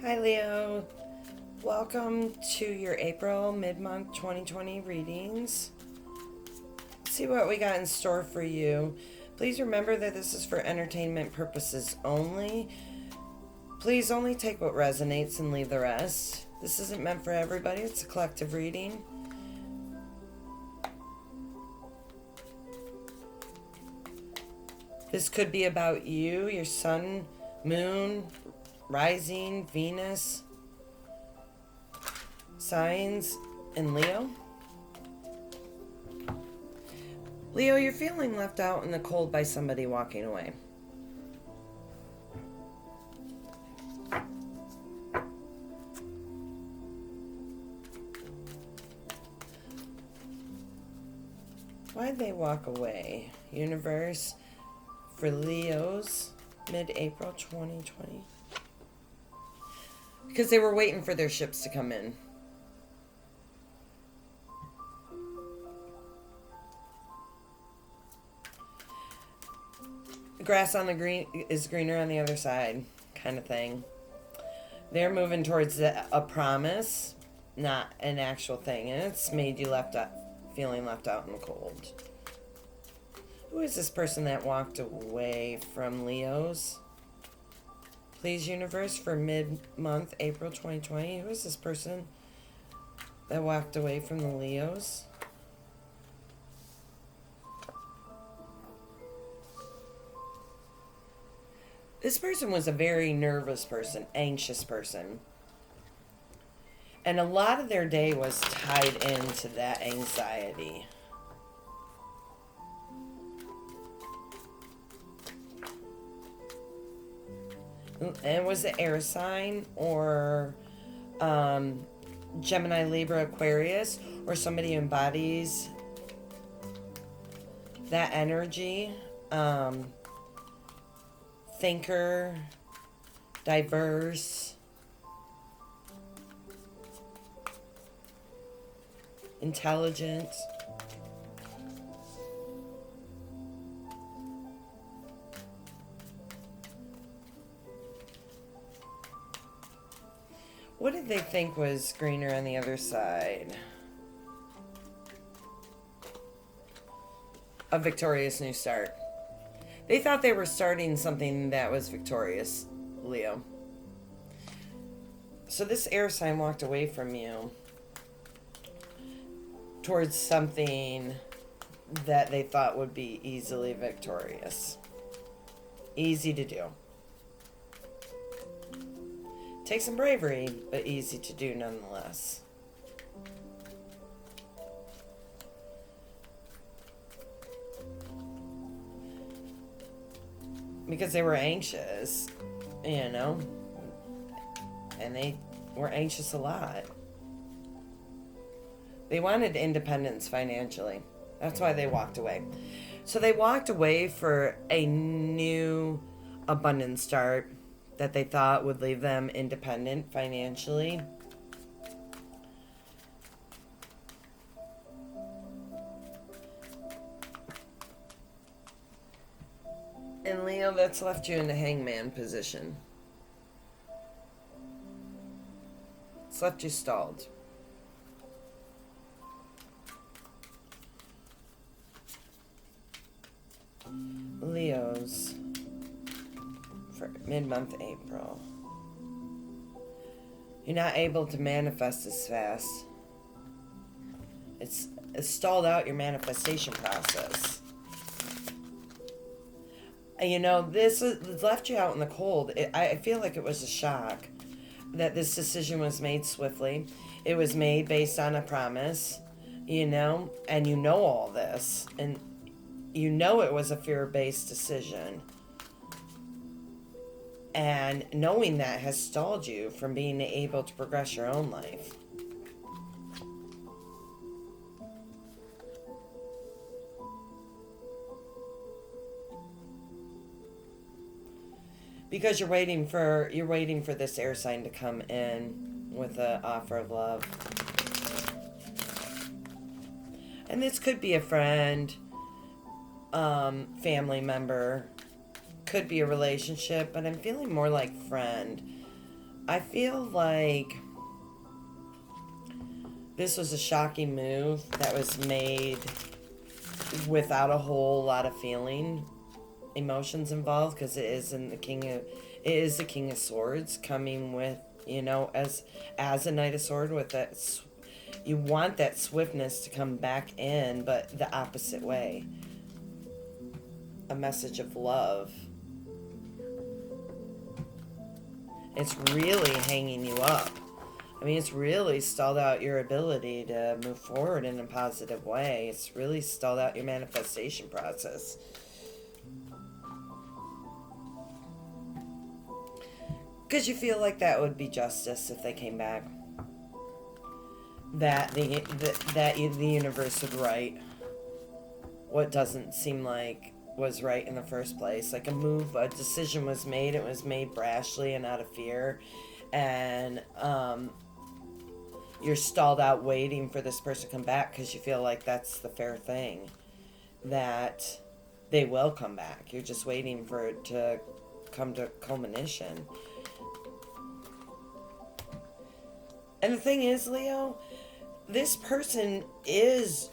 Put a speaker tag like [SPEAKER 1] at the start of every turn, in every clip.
[SPEAKER 1] Hi, Leo. Welcome to your April mid-month 2020 readings. Let's see what we got in store for you. Please remember that this is for entertainment purposes only. Please only take what resonates and leave the rest. This isn't meant for everybody. It's a collective reading. This could be about you, your sun, moon, rising, Venus, signs, and Leo. Leo, you're feeling left out in the cold by somebody walking away. Why'd they walk away? Universe, for Leos, mid-April 2020. Because they were waiting for their ships to come in. Grass on the green is greener on the other side, kind of thing. They're moving towards a promise, not an actual thing, and it's made you feeling left out in the cold. Who is this person that walked away from Leos? Please, universe, for mid-month, April 2020. Who is this person that walked away from the Leos? This person was a very nervous person, anxious person. And a lot of their day was tied into that anxiety. And was it air sign or Gemini, Libra, Aquarius, or somebody who embodies that energy? Thinker, diverse, intelligent. What did they think was greener on the other side? A victorious new start. They thought they were starting something that was victorious, Leo. So this air sign walked away from you towards something that they thought would be easily victorious. Easy to do. Takes some bravery, but easy to do nonetheless. Because they were anxious, and they were anxious a lot. They wanted independence financially. That's why they walked away. So they walked away for a new abundant start that they thought would leave them independent financially. And Leo, that's left you in the hangman position. It's left you stalled. Leos for mid-month April. You're not able to manifest as fast. It's stalled out your manifestation process. This left you out in the cold. I feel like it was a shock that this decision was made swiftly. It was made based on a promise, and all this. And it was a fear-based decision. And knowing that has stalled you from being able to progress your own life. Because you're waiting for this air sign to come in with an offer of love. And this could be a friend, family member, could be a relationship, but I'm feeling more like friend. I feel like this was a shocking move that was made without a whole lot of emotions involved, because it is the King of Swords coming with, as a Knight of Sword with that. You want that swiftness to come back in, but the opposite way. A message of love. It's really hanging you up. I mean, it's really stalled out your ability to move forward in a positive way. It's really stalled out your manifestation process. Because you feel like that would be justice if they came back. That the universe would right what doesn't seem like was right in the first place. Like a decision was made. It was made brashly and out of fear. And you're stalled out waiting for this person to come back because you feel like that's the fair thing. That they will come back. You're just waiting for it to come to culmination. And the thing is, Leo, this person is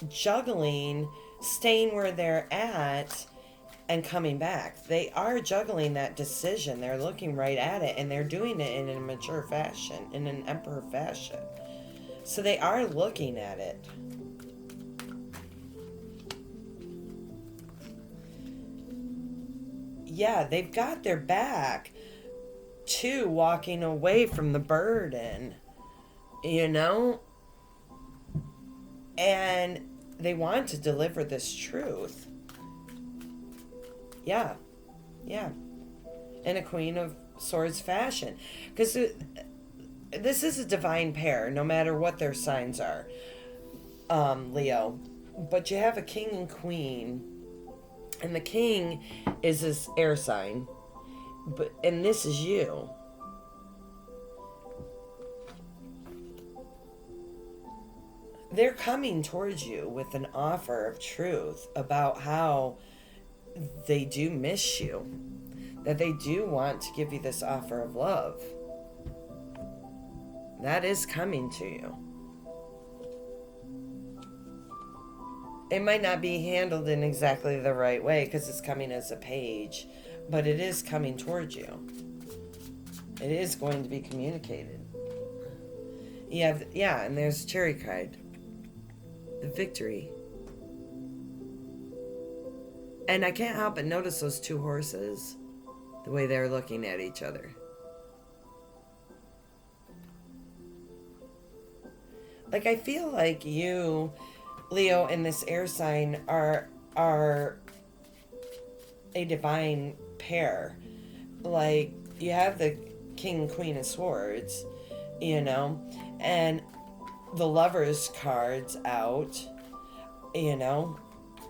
[SPEAKER 1] juggling staying where they're at and coming back. They are juggling that decision. They're looking right at it, and they're doing it in a mature fashion, in an emperor fashion. So they are looking at it. Yeah, they've got their back to walking away from the burden, and they want to deliver this truth. Yeah. In a Queen of Swords fashion. Because this is a divine pair, no matter what their signs are, Leo. But you have a king and queen, and the king is this air sign, and this is you. They're coming towards you with an offer of truth about how they do miss you, that they do want to give you this offer of love. That is coming to you. It might not be handled in exactly the right way because it's coming as a page, but it is coming towards you. It is going to be communicated. Yeah, and there's cherry card. The victory. And I can't help but notice those two horses, the way they're looking at each other. Like, I feel like you, Leo, and this air sign are a divine pair. Like, you have the King and Queen of Swords, and the Lovers cards out,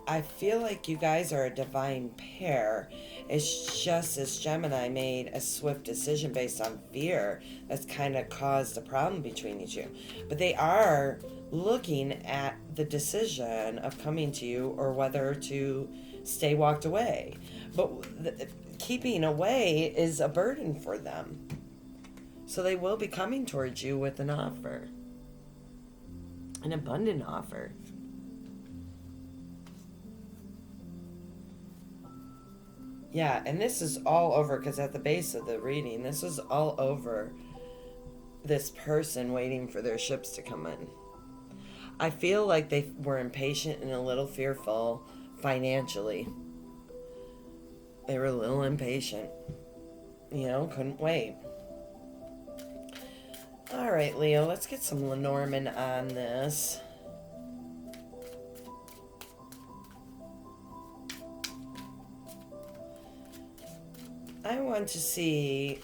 [SPEAKER 1] I feel like you guys are a divine pair. It's just as Gemini made a swift decision based on fear that's kind of caused a problem between you two. But they are looking at the decision of coming to you or whether to stay walked away. But keeping away is a burden for them. So they will be coming towards you with an offer. An abundant offer. Yeah, and this is all over, because at the base of the reading, this is all over this person waiting for their ships to come in. I feel like they were impatient and a little fearful financially. They were a little impatient. Couldn't wait. All right, Leo, let's get some Lenormand on this. I want to see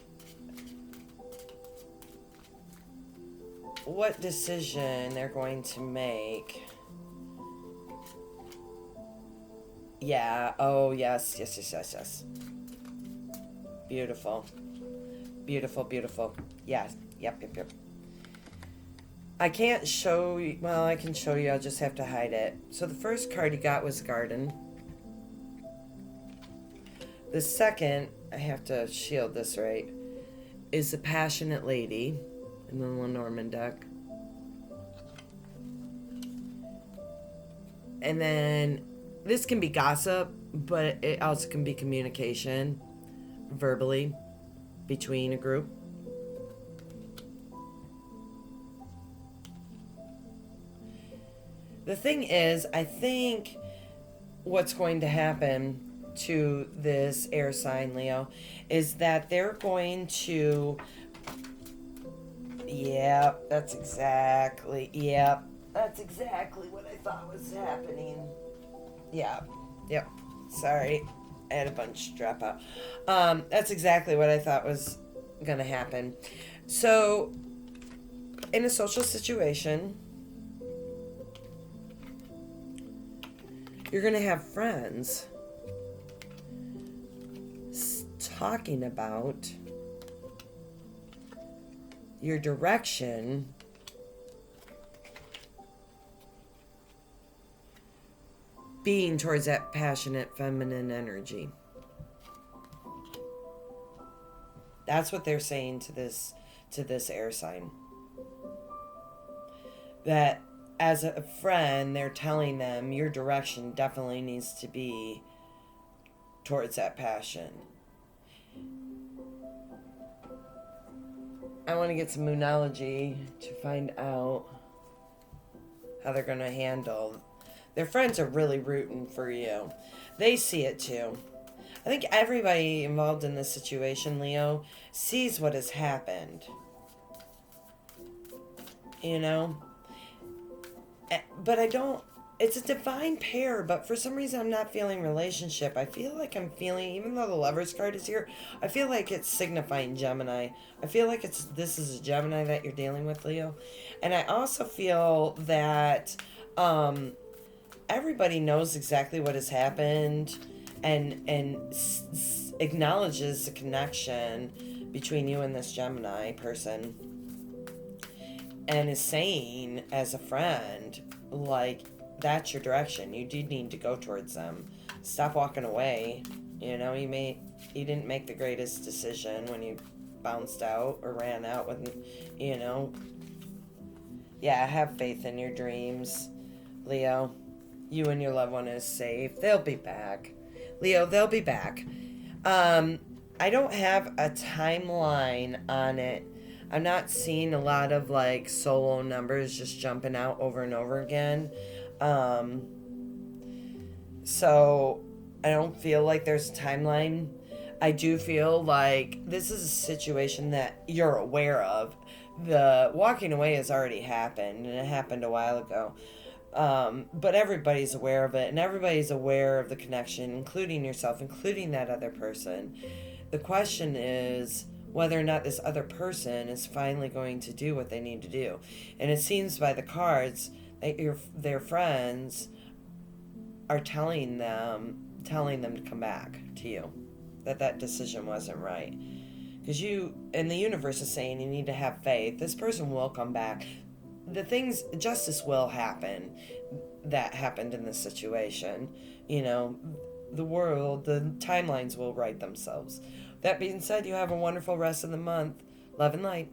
[SPEAKER 1] what decision they're going to make. Yeah. Oh, yes. Beautiful. Yeah. Yep. I can't show you. Well, I can show you. I'll just have to hide it. So the first card you got was Garden. The second, I have to shield this right, is a passionate lady in the Lenormand deck. And then this can be gossip, but it also can be communication verbally between a group. The thing is, I think what's going to happen to this air sign, Leo, is that they're going to... that's exactly what I thought was happening. Yep. Sorry, I had a bunch drop out. That's exactly what I thought was going to happen. So, in a social situation, you're going to have friends talking about your direction being towards that passionate feminine energy. That's what they're saying to this air sign. That as a friend, they're telling them your direction definitely needs to be towards that passion. I want to get some Moonology to find out how they're going to handle. Their friends are really rooting for you. They see it too. I think everybody involved in this situation, Leo, sees what has happened. You know? But I don't... It's a divine pair, but for some reason I'm not feeling relationship. I feel like I'm feeling, even though the Lovers card is here, I feel like it's signifying Gemini. I feel like this is a Gemini that you're dealing with, Leo. And I also feel that everybody knows exactly what has happened and acknowledges the connection between you and this Gemini person. And is saying, as a friend, like, that's your direction. You do need to go towards them. Stop walking away. You know, you didn't make the greatest decision when you bounced out or ran out with, you know. Yeah, have faith in your dreams, Leo. You and your loved one is safe. They'll be back. Leo, they'll be back. I don't have a timeline on it. I'm not seeing a lot of, like, solo numbers just jumping out over and over again. So I don't feel like there's a timeline. I do feel like this is a situation that you're aware of. The walking away has already happened, and it happened a while ago. But everybody's aware of it, and everybody's aware of the connection, including yourself, including that other person. The question is whether or not this other person is finally going to do what they need to do. And it seems by the cards that their friends are telling them to come back to you, that decision wasn't right. Because the universe is saying you need to have faith. This person will come back. Justice will happen that happened in this situation. You know, the timelines will right themselves. That being said, you have a wonderful rest of the month. Love and light.